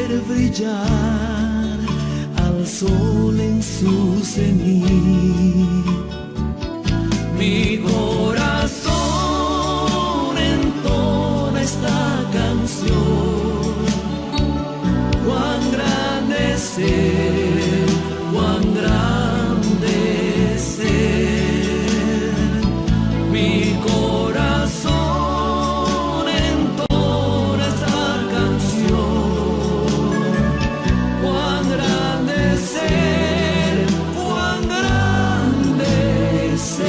ver brillar al sol en su cenit. Mi corazón entona esta canción. Cuán grande es Él, cuán grande es Él. Mi corazón entona esta canción. Cuán grande es Él, cuán grande es Él.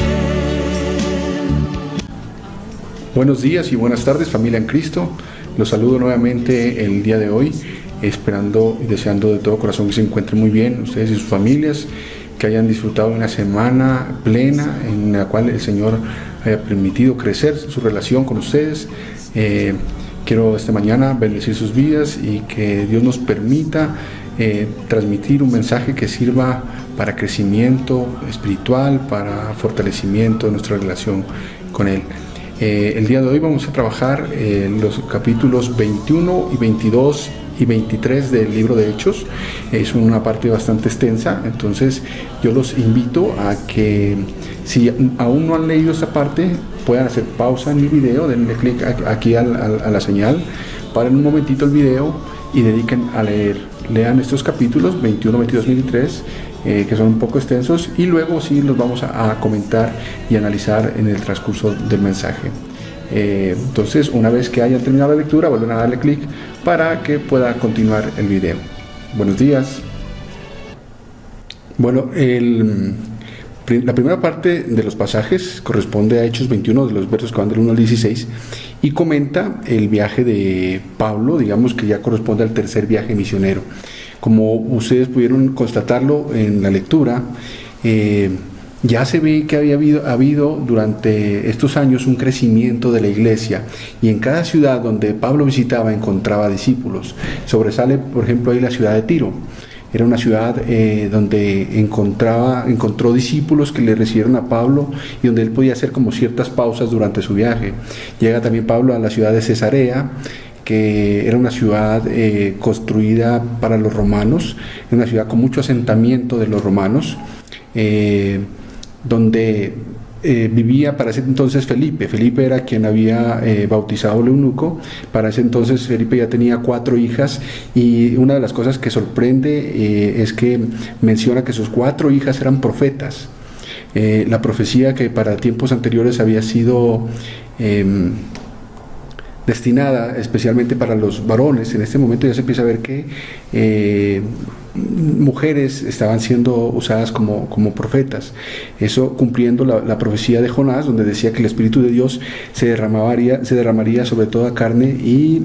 Buenos días y buenas tardes, familia en Cristo. Los saludo nuevamente el día de hoy, esperando y deseando de todo corazón que se encuentren muy bien ustedes y sus familias, que hayan disfrutado de una semana plena en la cual el Señor haya permitido crecer su relación con ustedes. Quiero esta mañana bendecir sus vidas y que Dios nos permita transmitir un mensaje que sirva para crecimiento espiritual, para fortalecimiento de nuestra relación con Él. El día de hoy vamos a trabajar los capítulos 21 y 22 y 23 del libro de Hechos. Es una parte bastante extensa, entonces yo los invito a que, si aún no han leído esta parte, puedan hacer pausa en el video, denle clic aquí a la señal, paren un momentito el video y dediquen a leer. Lean estos capítulos 21, 22, 23, que son un poco extensos, y luego sí los vamos a comentar y analizar en el transcurso del mensaje. Entonces, una vez que hayan terminado la lectura, vuelven a darle clic para que pueda continuar el video. Buenos días. Bueno, la primera parte de los pasajes corresponde a Hechos 21, de los versos que van del 1 al 16, y comenta el viaje de Pablo, digamos que ya corresponde al tercer viaje misionero. Como ustedes pudieron constatarlo en la lectura, ya se ve que había habido durante estos años un crecimiento de la iglesia, y en cada ciudad donde Pablo visitaba encontraba discípulos. Sobresale, por ejemplo, ahí la ciudad de Tiro. Era una ciudad donde encontró discípulos que le recibieron a Pablo y donde él podía hacer como ciertas pausas durante su viaje. Llega también Pablo a la ciudad de Cesarea, que era una ciudad construida para los romanos, una ciudad con mucho asentamiento de los romanos, donde vivía para ese entonces Felipe. Felipe era quien había bautizado al eunuco. Para ese entonces Felipe ya tenía 4 hijas, y una de las cosas que sorprende es que menciona que sus 4 hijas eran profetas. La profecía que para tiempos anteriores había sido destinada especialmente para los varones, en este momento ya se empieza a ver que mujeres estaban siendo usadas como profetas. Eso cumpliendo la profecía de Jonás, donde decía que el Espíritu de Dios se derramaría sobre toda carne, y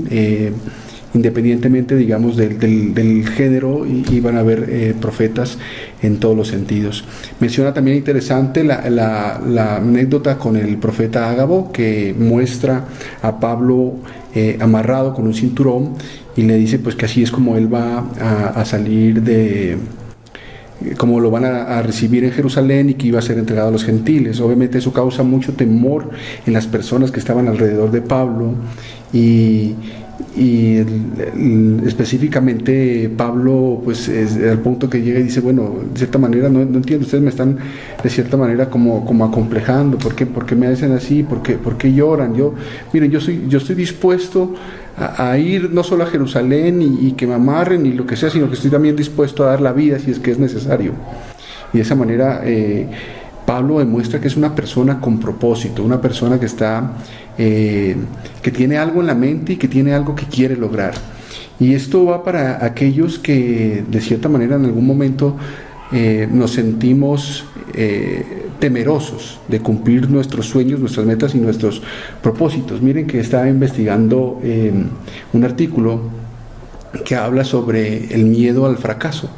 independientemente, digamos, del género, iban a haber profetas en todos los sentidos. Menciona también interesante la anécdota con el profeta Ágabo, que muestra a Pablo amarrado con un cinturón, y le dice pues que así es como él va a salir como lo van a recibir en Jerusalén, y que iba a ser entregado a los gentiles. Obviamente eso causa mucho temor en las personas que estaban alrededor de Pablo, y específicamente Pablo pues es al punto que llega y dice, bueno, de cierta manera no entiendo, ustedes me están de cierta manera como acomplejando, ¿por qué me hacen así? ¿Por qué lloran? Miren, yo estoy dispuesto a ir no solo a Jerusalén y que me amarren y lo que sea, sino que estoy también dispuesto a dar la vida si es que es necesario. Y de esa manera Pablo demuestra que es una persona con propósito, una persona que que tiene algo en la mente y que tiene algo que quiere lograr. Y esto va para aquellos que de cierta manera en algún momento nos sentimos temerosos de cumplir nuestros sueños, nuestras metas y nuestros propósitos. Miren que estaba investigando un artículo que habla sobre el miedo al fracaso.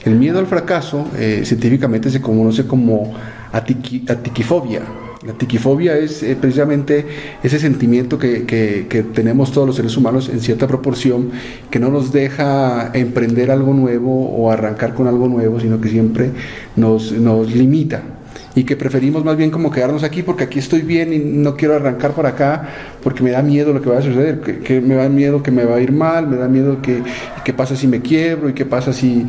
El miedo al fracaso científicamente se conoce como atiquifobia. La tiquifobia es precisamente ese sentimiento que tenemos todos los seres humanos en cierta proporción, que no nos deja emprender algo nuevo o arrancar con algo nuevo, sino que siempre nos limita, y que preferimos más bien como quedarnos aquí porque aquí estoy bien y no quiero arrancar por acá porque me da miedo lo que va a suceder, que me da miedo que me va a ir mal, me da miedo que qué pasa si me quiebro, y qué pasa si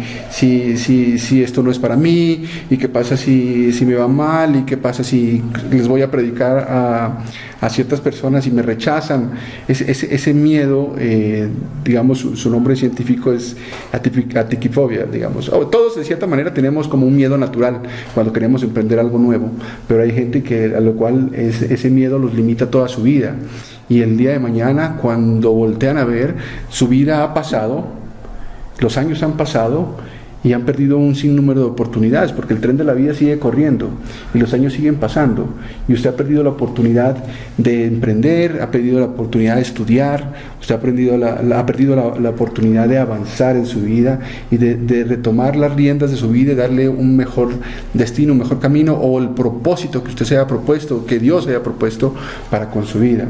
esto no es para mí, y qué pasa si me va mal, y qué pasa si les voy a predicar a ciertas personas y me rechazan. Ese miedo, digamos, su nombre científico es atiquifobia, digamos. Todos de cierta manera tenemos como un miedo natural cuando queremos emprender algo nuevo, pero hay gente a lo cual ese miedo los limita toda su vida, y el día de mañana, cuando voltean a ver, su vida ha pasado, los años han pasado, y han perdido un sinnúmero de oportunidades, porque el tren de la vida sigue corriendo y los años siguen pasando, y usted ha perdido la oportunidad de emprender, ha perdido la oportunidad de estudiar, usted ha perdido la oportunidad de avanzar en su vida y de retomar las riendas de su vida y darle un mejor destino, un mejor camino, o el propósito que usted se haya propuesto, que Dios haya propuesto para con su vida.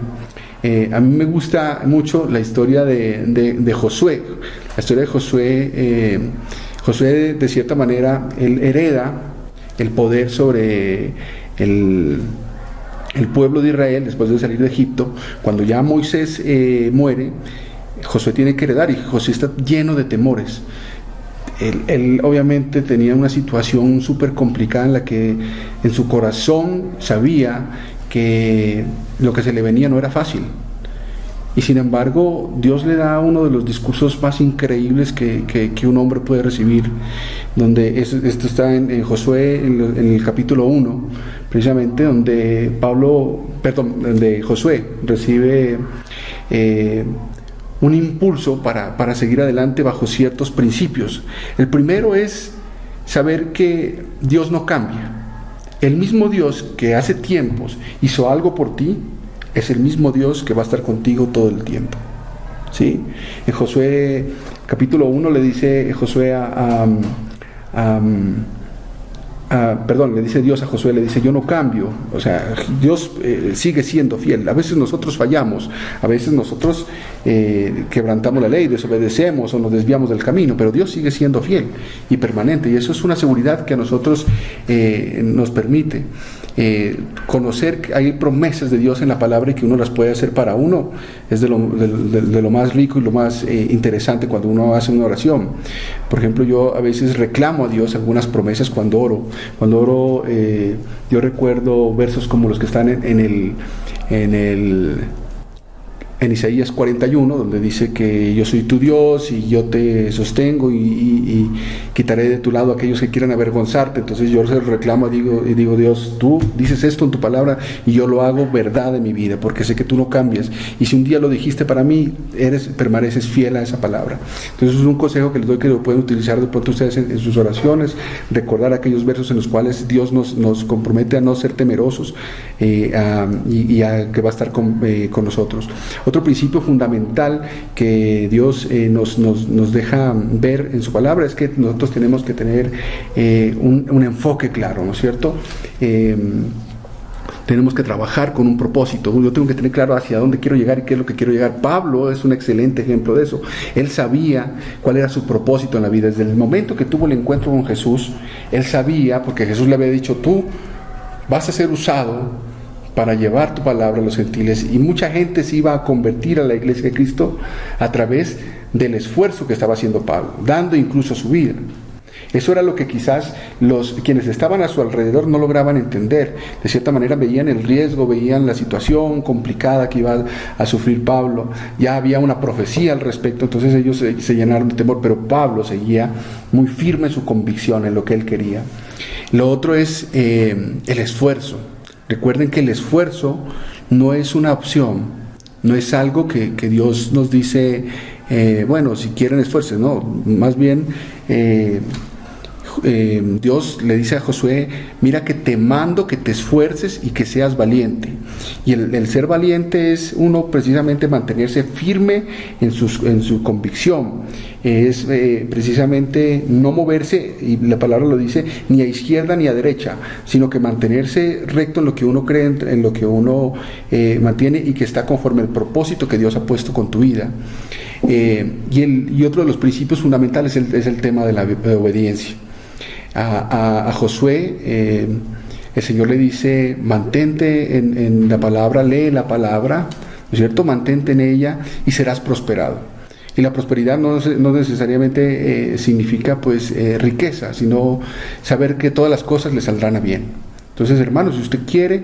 A mí me gusta mucho la historia de Josué. La historia de Josué, Josué, de cierta manera, él hereda el poder sobre el pueblo de Israel después de salir de Egipto. Cuando ya Moisés muere, Josué tiene que heredar, y Josué está lleno de temores. Él obviamente tenía una situación súper complicada en la que en su corazón sabía que lo que se le venía no era fácil. Y sin embargo, Dios le da uno de los discursos más increíbles que un hombre puede recibir, donde esto está en Josué, en el capítulo 1, precisamente, donde donde Josué recibe un impulso para seguir adelante bajo ciertos principios. El primero es saber que Dios no cambia. El mismo Dios que hace tiempos hizo algo por ti, es el mismo Dios que va a estar contigo todo el tiempo. ¿Sí? En Josué capítulo 1 le dice Josué le dice Dios a Josué, le dice: yo no cambio. O sea, Dios sigue siendo fiel. A veces nosotros fallamos, a veces nosotros quebrantamos la ley, desobedecemos o nos desviamos del camino, pero Dios sigue siendo fiel y permanente, y eso es una seguridad que a nosotros nos permite conocer que hay promesas de Dios en la palabra, y que uno las puede hacer para uno. Es de lo más rico y lo más interesante cuando uno hace una oración. Por ejemplo, yo a veces reclamo a Dios algunas promesas cuando oro. Yo recuerdo versos como los que están en Isaías 41, donde dice que yo soy tu Dios y yo te sostengo y quitaré de tu lado a aquellos que quieran avergonzarte. Entonces yo se lo reclamo y digo: Dios, tú dices esto en tu palabra y yo lo hago verdad en mi vida, porque sé que tú no cambias, y si un día lo dijiste para mí, permaneces fiel a esa palabra. Entonces es un consejo que les doy, que lo pueden utilizar de pronto ustedes en sus oraciones, recordar aquellos versos en los cuales Dios nos compromete a no ser temerosos, y a que va a estar con nosotros. Otro principio fundamental que Dios nos deja ver en su palabra es que nosotros tenemos que tener un enfoque claro, ¿no es cierto? Tenemos que trabajar con un propósito. Yo tengo que tener claro hacia dónde quiero llegar y qué es lo que quiero llegar. Pablo es un excelente ejemplo de eso. Él sabía cuál era su propósito en la vida. Desde el momento que tuvo el encuentro con Jesús, él sabía, porque Jesús le había dicho: tú vas a ser usado para llevar tu palabra a los gentiles, y mucha gente se iba a convertir a la iglesia de Cristo a través del esfuerzo que estaba haciendo Pablo, dando incluso su vida. Eso era lo que quizás quienes estaban a su alrededor no lograban entender. De cierta manera veían el riesgo, veían la situación complicada que iba a sufrir Pablo. Ya había una profecía al respecto, entonces ellos se llenaron de temor, pero Pablo seguía muy firme en su convicción, en lo que él quería. Lo otro es el esfuerzo. Recuerden que el esfuerzo no es una opción, no es algo que Dios nos dice, bueno, si quieren esfuerzo, no, más bien Dios le dice a Josué: mira que te mando que te esfuerces y que seas valiente. Y el ser valiente es uno precisamente mantenerse firme en su convicción, es precisamente no moverse, y la palabra lo dice, ni a izquierda ni a derecha, sino que mantenerse recto en lo que uno cree, en lo que uno mantiene, y que está conforme al propósito que Dios ha puesto con tu vida. Y otro de los principios fundamentales es el tema de la obediencia. A Josué el Señor le dice: mantente en la palabra, lee la palabra, ¿no es cierto? Mantente en ella y serás prosperado. Y la prosperidad no necesariamente significa pues riqueza, sino saber que todas las cosas le saldrán a bien. Entonces, hermanos, si usted quiere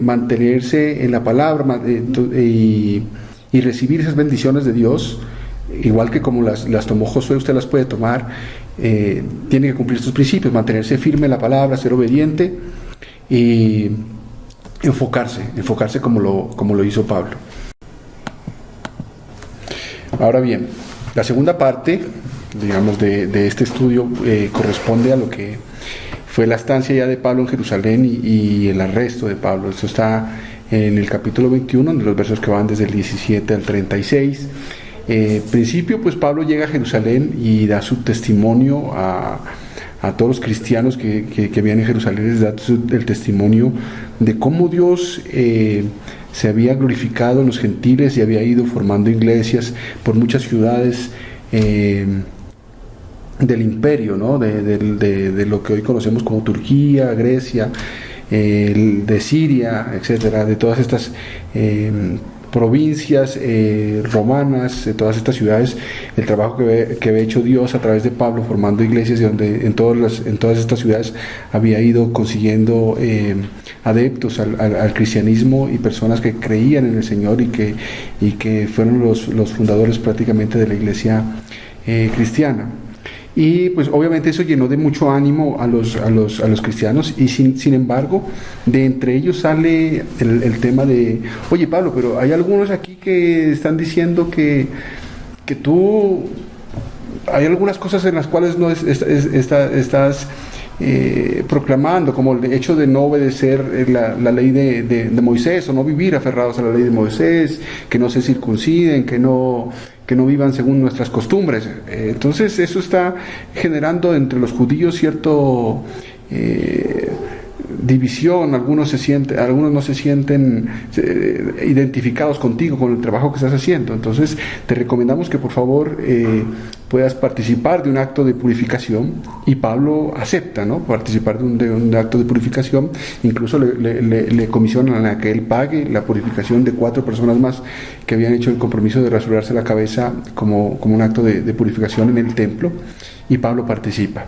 mantenerse en la palabra y recibir esas bendiciones de Dios, igual que como las tomó Josué, usted las puede tomar, tiene que cumplir estos principios: mantenerse firme en la palabra, ser obediente y enfocarse como lo hizo Pablo. Ahora bien, la segunda parte, digamos, de este estudio corresponde a lo que fue la estancia ya de Pablo en Jerusalén y el arresto de Pablo. Esto está en el capítulo 21, de los versos que van desde el 17 al 36. Principio, pues Pablo llega a Jerusalén y da su testimonio a todos los cristianos que habían en Jerusalén, les da el testimonio de cómo Dios se había glorificado en los gentiles y había ido formando iglesias por muchas ciudades del imperio, ¿no? de lo que hoy conocemos como Turquía, Grecia, de Siria, etcétera, de todas estas provincias romanas, de todas estas ciudades, el trabajo que había hecho Dios a través de Pablo formando iglesias, y donde en todas estas ciudades había ido consiguiendo adeptos al cristianismo y personas que creían en el Señor y que fueron los fundadores prácticamente de la iglesia cristiana. Y pues obviamente eso llenó de mucho ánimo a los cristianos, y sin embargo de entre ellos sale el tema de: oye Pablo, pero hay algunos aquí que están diciendo que tú, hay algunas cosas en las cuales no estás proclamando, como el hecho de no obedecer la ley de Moisés, o no vivir aferrados a la ley de Moisés, que no se circunciden, que no vivan según nuestras costumbres. Entonces eso está generando entre los judíos cierto división. Algunos no se sienten identificados contigo, con el trabajo que estás haciendo. Entonces te recomendamos que por favor puedas participar de un acto de purificación. Y Pablo acepta, ¿no?, participar de un acto de purificación. Incluso le comisionan a que él pague la purificación de 4 personas más que habían hecho el compromiso de rasurarse la cabeza como un acto de purificación en el templo, y Pablo participa.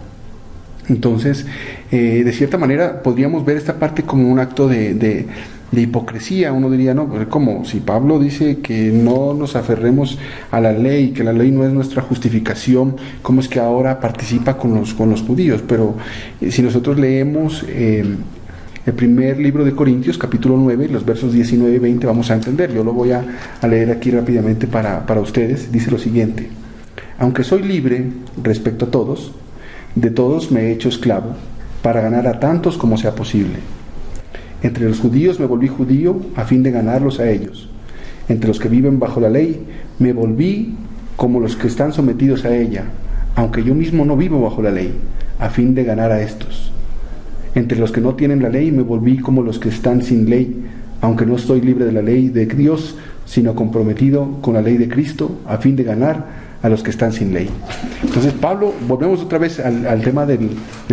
Entonces, de cierta manera podríamos ver esta parte como un acto de hipocresía. Uno diría, no, pues como si Pablo dice que no nos aferremos a la ley, que la ley no es nuestra justificación, ¿cómo es que ahora participa con los judíos? Pero si nosotros leemos el primer libro de Corintios, capítulo 9, los versos 19 y 20, vamos a entender. Yo lo voy a leer aquí rápidamente para ustedes. Dice lo siguiente: aunque soy libre respecto a todos, de todos me he hecho esclavo, para ganar a tantos como sea posible. Entre los judíos me volví judío a fin de ganarlos a ellos. Entre los que viven bajo la ley me volví como los que están sometidos a ella, aunque yo mismo no vivo bajo la ley, a fin de ganar a estos. Entre los que no tienen la ley me volví como los que están sin ley, aunque no estoy libre de la ley de Dios, sino comprometido con la ley de Cristo, a fin de ganar a los que están sin ley. Entonces Pablo, volvemos otra vez al tema del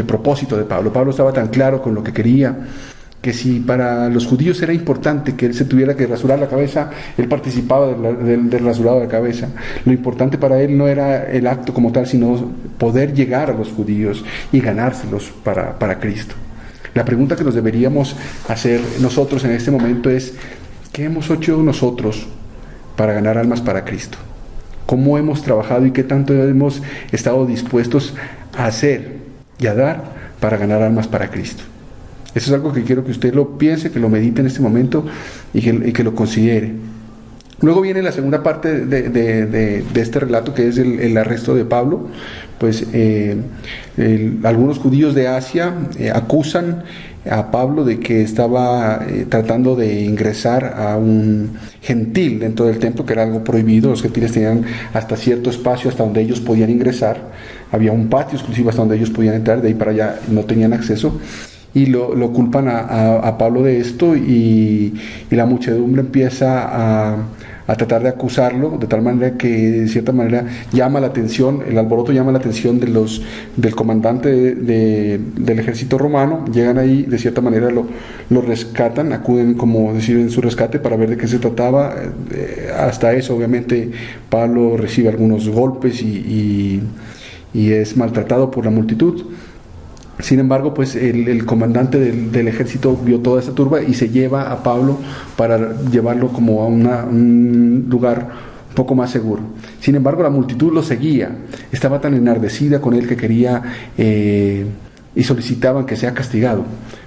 propósito de Pablo. Pablo estaba tan claro con lo que quería, que si para los judíos era importante que él se tuviera que rasurar la cabeza, él participaba del rasurado de la cabeza. Lo importante para él no era el acto como tal, sino poder llegar a los judíos y ganárselos para Cristo. La pregunta que nos deberíamos hacer nosotros en este momento es: ¿qué hemos hecho nosotros para ganar almas para Cristo? ¿Cómo hemos trabajado y qué tanto hemos estado dispuestos a hacer y a dar para ganar almas para Cristo? Eso es algo que quiero que usted lo piense, que lo medite en este momento y que lo considere. Luego viene la segunda parte de este relato, que es el arresto de Pablo. Pues algunos judíos de Asia acusan a Pablo de que estaba tratando de ingresar a un gentil dentro del templo, que era algo prohibido. Los gentiles tenían hasta cierto espacio hasta donde ellos podían ingresar. Había un patio exclusivo hasta donde ellos podían entrar, de ahí para allá no tenían acceso. Y lo culpan a Pablo de esto, y la muchedumbre empieza tratar de acusarlo, de tal manera que de cierta manera llama la atención, el alboroto llama la atención del comandante del ejército romano. Llegan ahí, de cierta manera lo rescatan, acuden, como decir, en su rescate para ver de qué se trataba. Hasta eso, obviamente, Pablo recibe algunos golpes y es maltratado por la multitud. Sin embargo, pues el comandante del ejército vio toda esta turba y se lleva a Pablo para llevarlo como a un lugar un poco más seguro. Sin embargo, la multitud lo seguía, estaba tan enardecida con él que quería y solicitaban que sea castigado.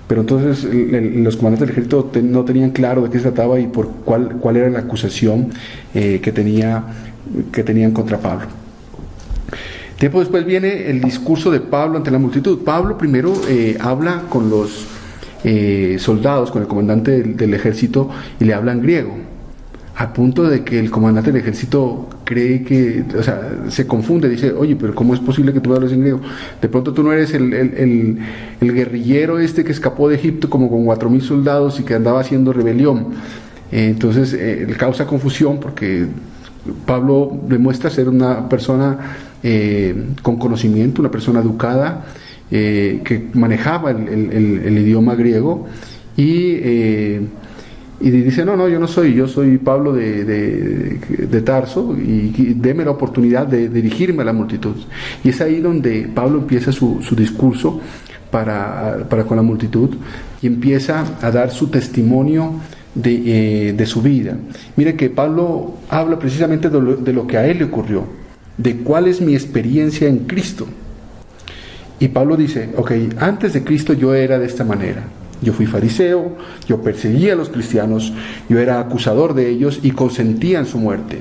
Pero entonces los comandantes del ejército no tenían claro de qué se trataba y por cuál era la acusación que tenían contra Pablo. Tiempo después viene el discurso de Pablo ante la multitud. Pablo primero habla con los soldados, con el comandante del ejército, y le habla en griego, a punto de que el comandante del ejército cree que, o sea, se confunde, dice: oye, pero ¿cómo es posible que tú hables en griego? De pronto tú no eres el guerrillero que escapó de Egipto como con 4,000 soldados y que andaba haciendo rebelión. Entonces causa confusión porque Pablo demuestra ser una persona con conocimiento, una persona educada, que manejaba el idioma griego, y dice: no, yo no soy, yo soy Pablo de Tarso, y deme la oportunidad de dirigirme a la multitud. Y es ahí donde Pablo empieza su discurso para con la multitud, y empieza a dar su testimonio de su vida. Mire que Pablo habla precisamente de lo que a él le ocurrió, de cuál es mi experiencia en Cristo. Y Pablo dice: ok, antes de Cristo yo era de esta manera. Yo fui fariseo, yo perseguía a los cristianos, yo era acusador de ellos y consentía en su muerte.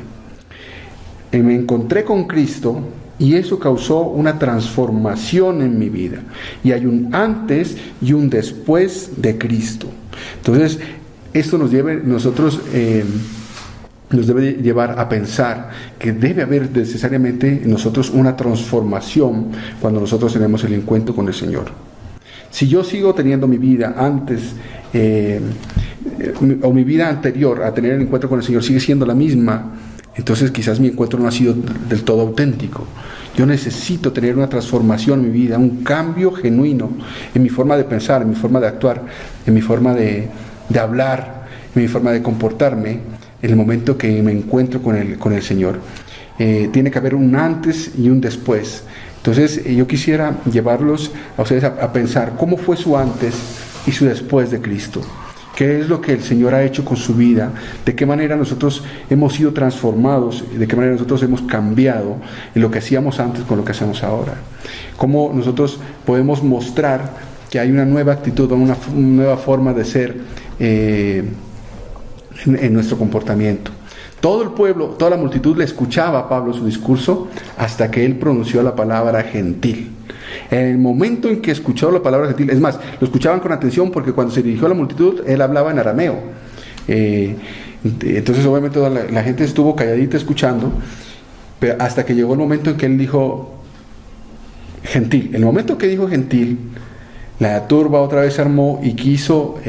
Me encontré con Cristo y eso causó una transformación en mi vida. Y hay un antes y un después de Cristo. Entonces, esto nos debe llevar a pensar que debe haber necesariamente en nosotros una transformación cuando nosotros tenemos el encuentro con el Señor. Si yo sigo teniendo mi vida antes, o mi vida anterior a tener el encuentro con el Señor sigue siendo la misma, entonces quizás mi encuentro no ha sido del todo auténtico. Yo necesito tener una transformación en mi vida, un cambio genuino en mi forma de pensar, en mi forma de actuar, en mi forma de hablar, en mi forma de comportarme en el momento que me encuentro con el Señor. Tiene que haber un antes y un después. Entonces yo quisiera llevarlos a ustedes a pensar cómo fue su antes y su después de Cristo. ¿Qué es lo que el Señor ha hecho con su vida? ¿De qué manera nosotros hemos sido transformados? ¿De qué manera nosotros hemos cambiado en lo que hacíamos antes con lo que hacemos ahora? ¿Cómo nosotros podemos mostrar que hay una nueva actitud, una nueva forma de ser en nuestro comportamiento? Todo el pueblo, toda la multitud le escuchaba a Pablo su discurso hasta que él pronunció la palabra gentil. En el momento en que escuchó la palabra gentil, es más, lo escuchaban con atención porque cuando se dirigió a la multitud, él hablaba en arameo. Entonces obviamente toda la gente estuvo calladita escuchando, pero hasta que llegó el momento en que él dijo gentil. El momento que dijo gentil, la turba otra vez se armó y quiso...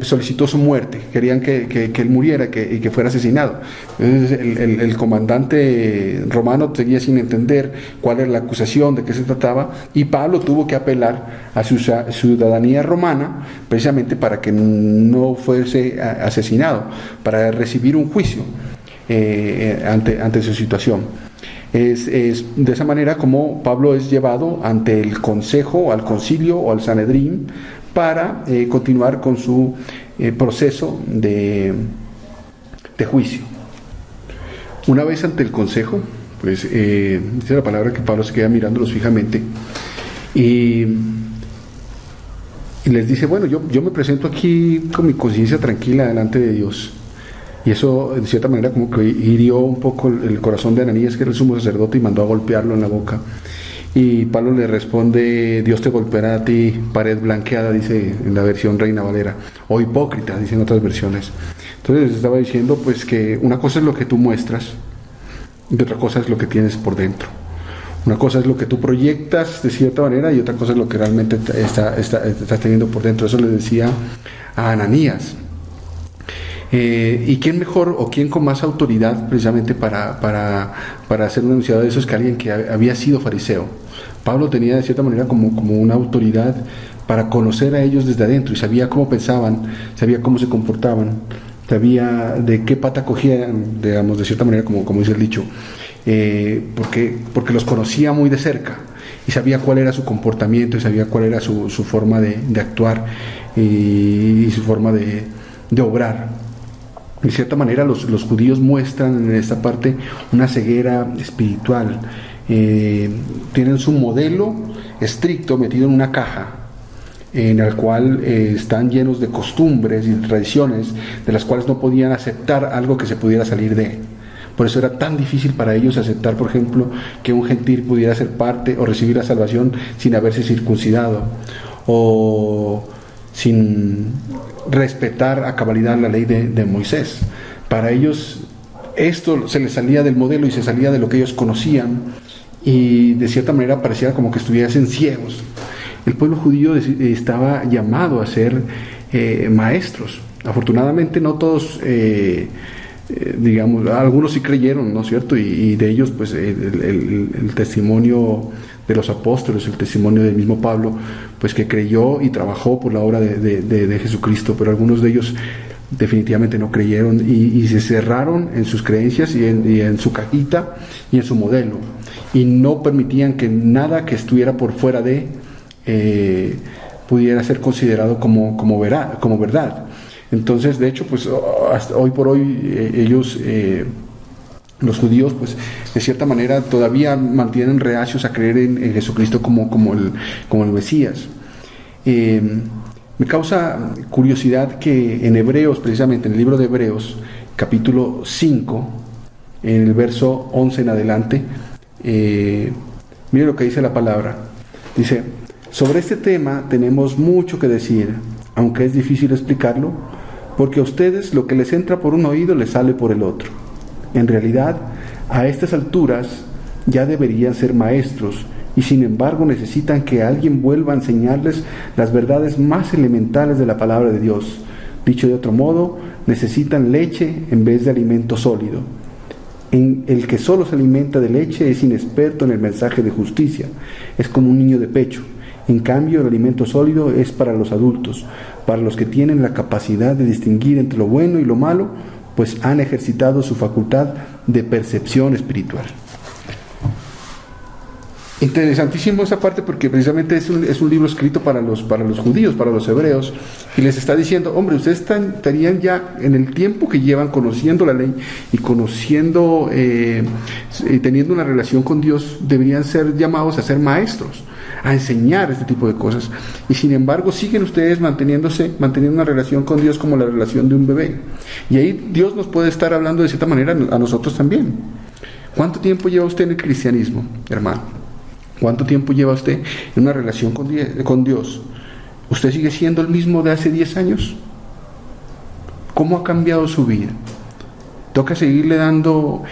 solicitó su muerte, querían que él muriera y que fuera asesinado. Entonces el comandante romano seguía sin entender cuál era la acusación, de qué se trataba, y Pablo tuvo que apelar a su ciudadanía romana precisamente para que no fuese asesinado, para recibir un juicio ante su situación. Es de esa manera como Pablo es llevado ante el consejo, al concilio o al Sanedrín para continuar con su proceso de juicio. Una vez ante el consejo, pues dice la palabra que Pablo se queda mirándolos fijamente y les dice: bueno, yo me presento aquí con mi conciencia tranquila delante de Dios. Y eso, de cierta manera, como que hirió un poco el corazón de Ananías, que era el sumo sacerdote, y mandó a golpearlo en la boca. Y Pablo le responde: Dios te golpeará a ti, pared blanqueada, dice en la versión Reina Valera, o hipócrita, dicen otras versiones. Entonces les estaba diciendo pues que una cosa es lo que tú muestras y otra cosa es lo que tienes por dentro. Una cosa es lo que tú proyectas de cierta manera y otra cosa es lo que realmente estás teniendo por dentro. Eso le decía a Ananías. ¿Y quién mejor o quién con más autoridad precisamente para ser un enunciado de eso es que alguien que había sido fariseo? Pablo tenía de cierta manera como una autoridad para conocer a ellos desde adentro y sabía cómo pensaban, sabía cómo se comportaban, sabía de qué pata cogían, digamos, de cierta manera, como dice el dicho, porque los conocía muy de cerca y sabía cuál era su comportamiento y sabía cuál era su forma de actuar y su forma de obrar. De cierta manera los judíos muestran en esta parte una ceguera espiritual. Tienen su modelo estricto metido en una caja en el cual están llenos de costumbres y tradiciones de las cuales no podían aceptar algo que se pudiera salir de. Por eso era tan difícil para ellos aceptar, por ejemplo, que un gentil pudiera ser parte o recibir la salvación sin haberse circuncidado o sin respetar a cabalidad la ley de Moisés. Para ellos esto se les salía del modelo y se salía de lo que ellos conocían y de cierta manera pareciera como que estuviesen ciegos. El pueblo judío estaba llamado a ser maestros. Afortunadamente no todos, digamos, algunos sí creyeron, ¿no es cierto? Y de ellos pues el testimonio de los apóstoles, el testimonio del mismo Pablo, pues que creyó y trabajó por la obra de Jesucristo, pero algunos de ellos definitivamente no creyeron y se cerraron en sus creencias y en su cajita y en su modelo, y no permitían que nada que estuviera por fuera de pudiera ser considerado como verdad. Entonces, de hecho, pues hasta hoy por hoy ellos, los judíos, pues de cierta manera todavía mantienen reacios a creer en Jesucristo como el Mesías. Me causa curiosidad que en Hebreos, precisamente en el libro de Hebreos, capítulo 5, en el verso 11 en adelante, mire lo que dice la palabra. Dice: sobre este tema tenemos mucho que decir, aunque es difícil explicarlo, porque a ustedes lo que les entra por un oído les sale por el otro. En realidad, a estas alturas ya deberían ser maestros, y sin embargo necesitan que alguien vuelva a enseñarles las verdades más elementales de la palabra de Dios. Dicho de otro modo, necesitan leche en vez de alimento sólido. En el que solo se alimenta de leche es inexperto en el mensaje de justicia, es como un niño de pecho. En cambio, el alimento sólido es para los adultos, para los que tienen la capacidad de distinguir entre lo bueno y lo malo, pues han ejercitado su facultad de percepción espiritual. Interesantísimo esa parte, porque precisamente es un libro escrito para los judíos, para los hebreos, y les está diciendo: hombre, ustedes estarían ya en el tiempo que llevan conociendo la ley y conociendo y teniendo una relación con Dios, deberían ser llamados a ser maestros, a enseñar este tipo de cosas, y sin embargo siguen ustedes manteniendo una relación con Dios como la relación de un bebé. Y ahí Dios nos puede estar hablando de cierta manera a nosotros también. ¿Cuánto tiempo lleva usted en el cristianismo, hermano? ¿Cuánto tiempo lleva usted en una relación con Dios? ¿Usted sigue siendo el mismo de hace 10 años? ¿Cómo ha cambiado su vida? ¿Toca seguirle dando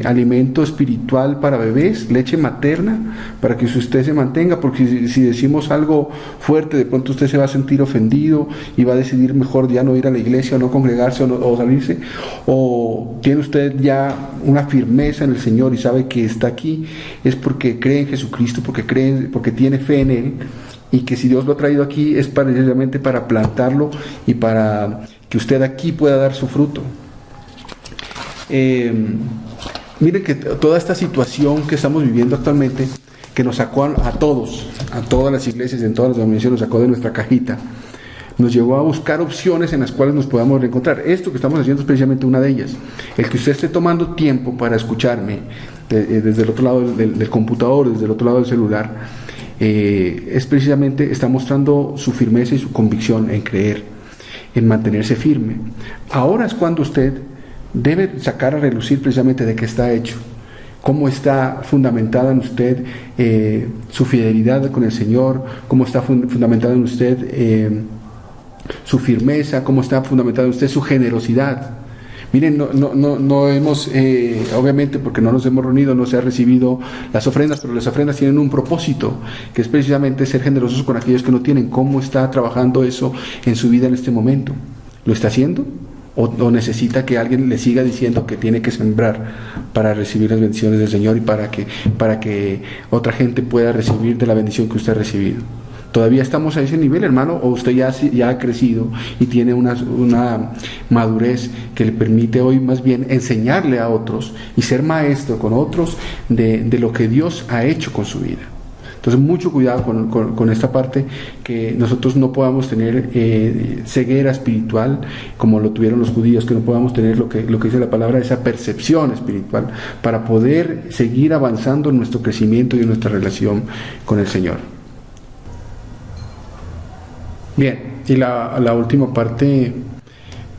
alimento espiritual para bebés, leche materna, para que usted se mantenga? Porque si decimos algo fuerte, de pronto usted se va a sentir ofendido y va a decidir mejor ya no ir a la iglesia, o no congregarse, o salirse. ¿O tiene usted ya una firmeza en el Señor y sabe que está aquí es porque cree en Jesucristo, porque tiene fe en Él, y que si Dios lo ha traído aquí es precisamente para plantarlo y para que usted aquí pueda dar su fruto? Miren que toda esta situación que estamos viviendo actualmente, que nos sacó a todas las iglesias, en todas las denominaciones, nos sacó de nuestra cajita, nos llevó a buscar opciones en las cuales nos podamos reencontrar. Esto que estamos haciendo es precisamente una de ellas. El que usted esté tomando tiempo para escucharme desde el otro lado del computador, desde el otro lado del celular, es precisamente, está mostrando su firmeza y su convicción en creer, en mantenerse firme. Ahora es cuando usted debe sacar a relucir precisamente de qué está hecho, cómo está fundamentada en usted su fidelidad con el Señor, cómo está fundamentada en usted su firmeza, cómo está fundamentada en usted su generosidad. Miren, no hemos, obviamente porque no nos hemos reunido, no se ha recibido las ofrendas, pero las ofrendas tienen un propósito, que es precisamente ser generosos con aquellos que no tienen. ¿Cómo está trabajando eso en su vida en este momento? ¿Lo está haciendo? o necesita que alguien le siga diciendo que tiene que sembrar para recibir las bendiciones del Señor y para que otra gente pueda recibir de la bendición que usted ha recibido. ¿Todavía estamos a ese nivel, hermano? ¿O usted ya ha crecido y tiene una madurez que le permite hoy más bien enseñarle a otros y ser maestro con otros de lo que Dios ha hecho con su vida? Entonces, mucho cuidado con esta parte, que nosotros no podamos tener ceguera espiritual como lo tuvieron los judíos, que no podamos tener lo que dice la palabra, esa percepción espiritual, para poder seguir avanzando en nuestro crecimiento y en nuestra relación con el Señor. Bien, y la última parte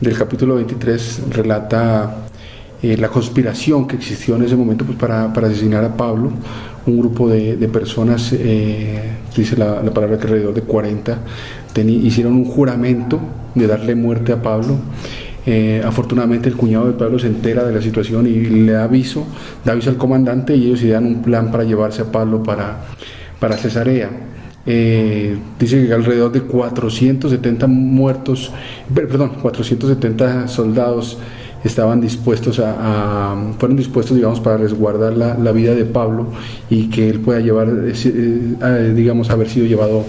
del capítulo 23 relata la conspiración que existió en ese momento, pues, para asesinar a Pablo. Un grupo de personas, dice la palabra que alrededor de 40, hicieron un juramento de darle muerte a Pablo. Afortunadamente el cuñado de Pablo se entera de la situación y le da aviso al comandante, y ellos idean un plan para llevarse a Pablo para Cesarea. Dice que alrededor de 470 soldados estaban dispuestos fueron dispuestos, digamos, para resguardar la vida de Pablo y que él pueda digamos, haber sido llevado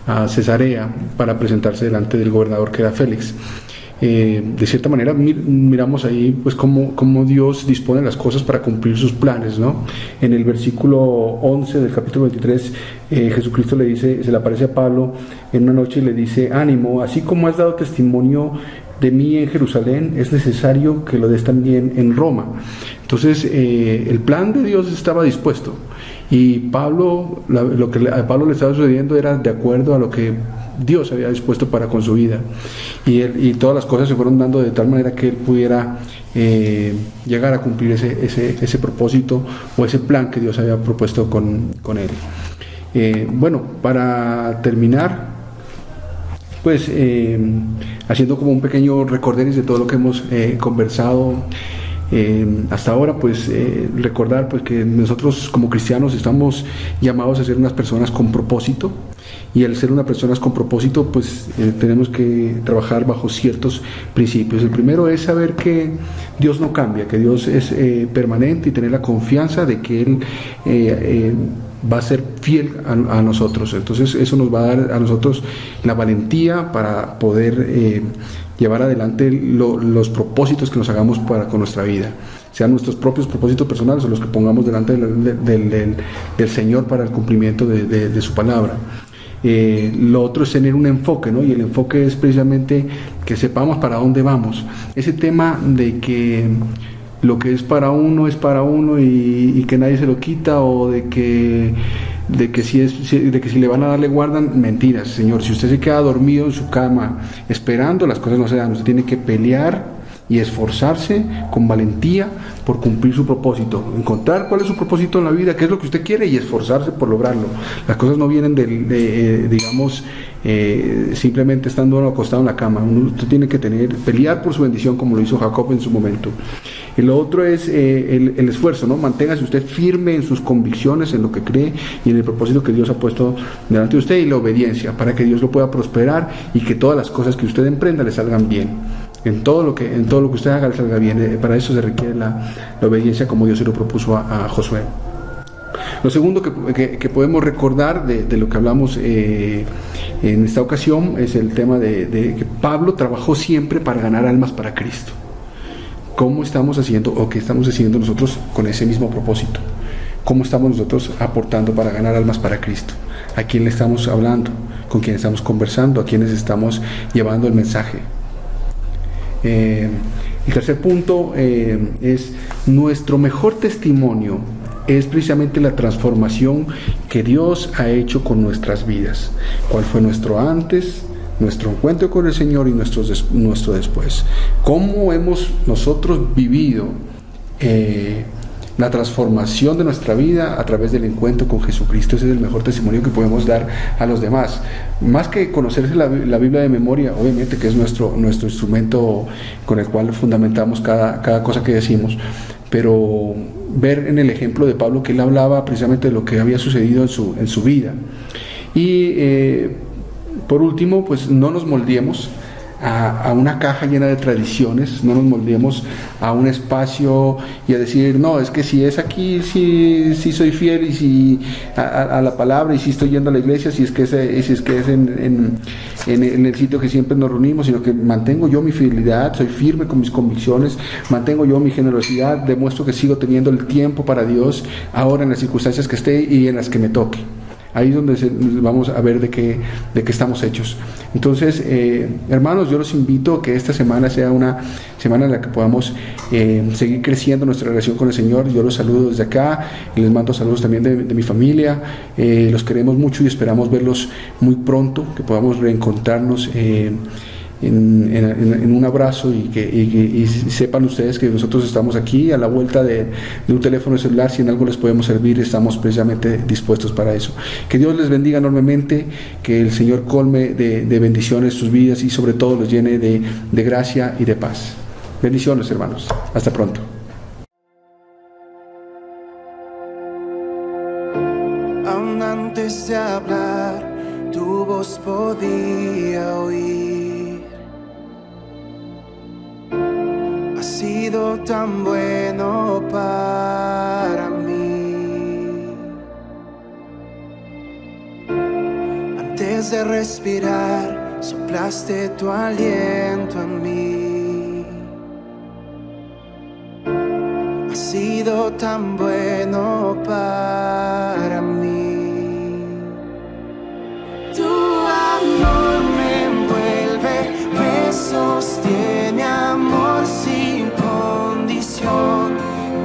a Cesarea para presentarse delante del gobernador, que era Félix. De cierta manera miramos ahí pues cómo Dios dispone las cosas para cumplir sus planes, ¿no? En el versículo 11 del capítulo 23, Jesucristo se le aparece a Pablo en una noche y le dice: ánimo, así como has dado testimonio de mí en Jerusalén, es necesario que lo des también en Roma. Entonces el plan de Dios estaba dispuesto, y Pablo, lo que a Pablo le estaba sucediendo era de acuerdo a lo que Dios había dispuesto para con su vida, y todas las cosas se fueron dando de tal manera que él pudiera llegar a cumplir ese propósito o ese plan que Dios había propuesto con él. Bueno, para terminar, pues haciendo como un pequeño recorderis de todo lo que hemos conversado hasta ahora, pues recordar pues que nosotros como cristianos estamos llamados a ser unas personas con propósito, y al ser unas personas con propósito, pues tenemos que trabajar bajo ciertos principios. El primero es saber que Dios no cambia, que Dios es permanente, y tener la confianza de que Él va a ser fiel a nosotros. Entonces eso nos va a dar a nosotros la valentía para poder llevar adelante los propósitos que nos hagamos con nuestra vida, sean nuestros propios propósitos personales o los que pongamos delante del Señor para el cumplimiento de su palabra. Lo otro es tener un enfoque, ¿no? Y el enfoque es precisamente que sepamos para dónde vamos. Ese tema de que lo que es para uno y que nadie se lo quita, o de que si le van a dar le guardan, mentiras. Señor, si usted se queda dormido en su cama esperando, las cosas no se dan. Usted tiene que pelear y esforzarse con valentía por cumplir su propósito, encontrar cuál es su propósito en la vida, qué es lo que usted quiere, y esforzarse por lograrlo. Las cosas no vienen digamos, simplemente estando acostado en la cama. Usted tiene que pelear por su bendición, como lo hizo Jacob en su momento. Y lo otro es el esfuerzo, ¿no? Manténgase usted firme en sus convicciones, en lo que cree y en el propósito que Dios ha puesto delante de usted, y la obediencia, para que Dios lo pueda prosperar y que todas las cosas que usted emprenda le salgan bien. En todo lo que usted haga le salga bien. Para eso se requiere la obediencia, como Dios se lo propuso a Josué. Lo segundo que podemos recordar de lo que hablamos en esta ocasión es el tema de que Pablo trabajó siempre para ganar almas para Cristo. ¿Cómo estamos haciendo, o qué estamos haciendo nosotros con ese mismo propósito? ¿Cómo estamos nosotros aportando para ganar almas para Cristo? ¿A quién le estamos hablando? ¿Con quién estamos conversando? ¿A quiénes estamos llevando el mensaje? El tercer punto es: nuestro mejor testimonio es precisamente la transformación que Dios ha hecho con nuestras vidas. ¿Cuál fue nuestro antes, nuestro encuentro con el Señor y nuestro después? ¿Cómo hemos nosotros vivido la transformación de nuestra vida a través del encuentro con Jesucristo? Ese es el mejor testimonio que podemos dar a los demás. Más que conocerse la Biblia de memoria, obviamente que es nuestro instrumento con el cual fundamentamos cada cosa que decimos, pero ver en el ejemplo de Pablo que él hablaba precisamente de lo que había sucedido en su vida. Y por último, pues no nos moldeemos a una caja llena de tradiciones, no nos moldeemos a un espacio y a decir, no, es que si es aquí, sí soy fiel, y si a la palabra, y si estoy yendo a la iglesia, si es que es en el sitio que siempre nos reunimos, sino que mantengo yo mi fidelidad, soy firme con mis convicciones, mantengo yo mi generosidad, demuestro que sigo teniendo el tiempo para Dios ahora en las circunstancias que esté y en las que me toque. Ahí es donde vamos a ver de qué estamos hechos. Entonces, hermanos, yo los invito a que esta semana sea una semana en la que podamos seguir creciendo nuestra relación con el Señor. Yo los saludo desde acá y les mando saludos también de mi familia. Los queremos mucho y esperamos verlos muy pronto, que podamos reencontrarnos en un abrazo y sepan ustedes que nosotros estamos aquí a la vuelta de un teléfono celular. Si en algo les podemos servir, estamos precisamente dispuestos para eso. Que Dios les bendiga enormemente, que el Señor colme de bendiciones sus vidas y sobre todo los llene de gracia y de paz. Bendiciones, hermanos. Hasta pronto. Aún antes de hablar, tu voz podía oír. Has sido tan bueno para mí. Antes de respirar, soplaste tu aliento en mí. Has sido tan bueno para mí. Tu amor me envuelve, me sostiene, amor sin condición.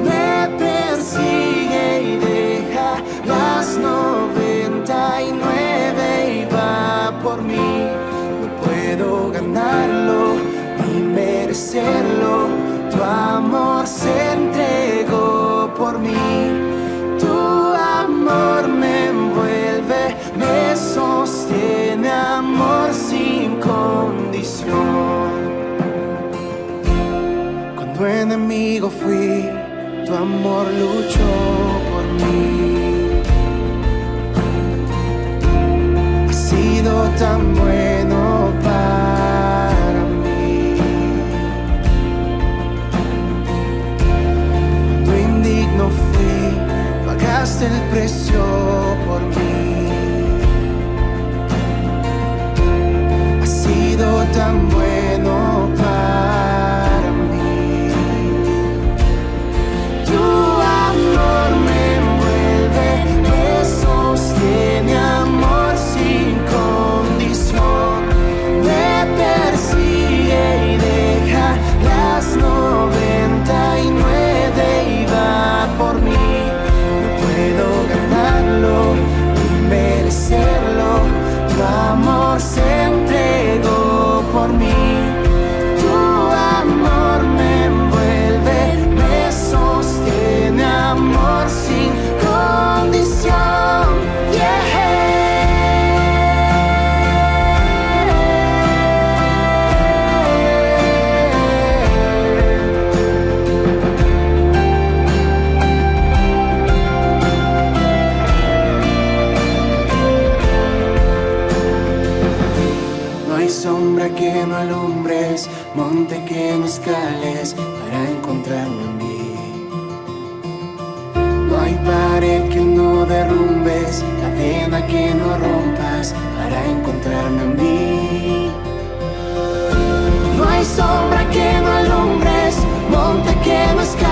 Me persigue y deja las 99 y va por mí. No puedo ganarlo ni merecerlo. Tu amor se entregó por mí. Tu amor me envuelve, me sostiene, amor sin condición. Cuando enemigo fui, tu amor luchó por mí. Has sido tan bueno para mí. Cuando indigno fui, pagaste el precio por mí. Has sido tan bueno para mí. Tu amor me envuelve, me sostiene, amor sin condición. Me persigue y deja las 99 y va por mí. No puedo ganarlo ni merecerlo. Tu amor se entregó por mí. Tu amor me envuelve, me sostiene, amor sin condición. No hay sombra que no alumbres, monte que no escales para encontrarme en mí. No hay pared que no derrumbes, cadena que no rompas para encontrarme en mí. No hay sombra que no alumbres, monte que no escales